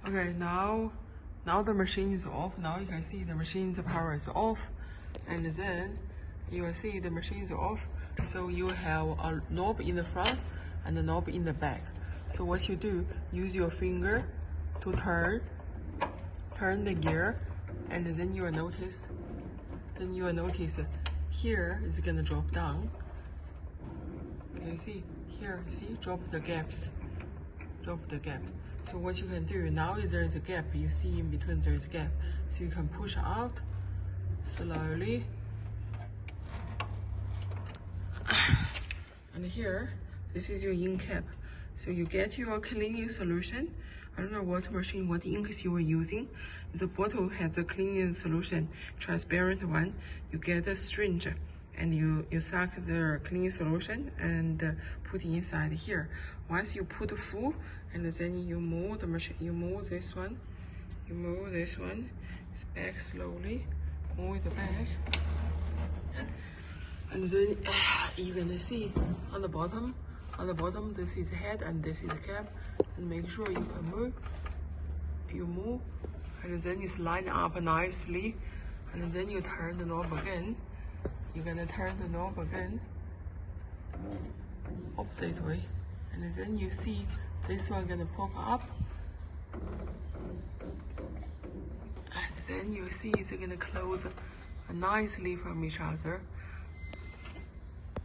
Okay, now the machine is off. Now you can see the machine's power is off, and then you will see the machine is off. So you have a knob in the front and a knob in the back. So what you do, use your finger to turn the gear, and then you will notice here is gonna drop down. You see here, see, drop the gap. So what you can do now is there is a gap. You see in between there is a gap. So you can push out slowly. And here, this is your ink cap. So you get your cleaning solution. I don't know what machine, what inks you were using. The bottle has a cleaning solution, transparent one. You get a syringe and you suck the cleaning solution and put inside here. Once you put full, and then you move the machine, you move this one, it's back slowly, move it back. And then you're gonna see on the bottom, this is head and this is cap. And make sure you can move. You move, and then it's lined up nicely. And then you turn the knob again. You're gonna turn the knob again, opposite way. And then you see this one gonna pop up. And then you see it's gonna close nicely from each other.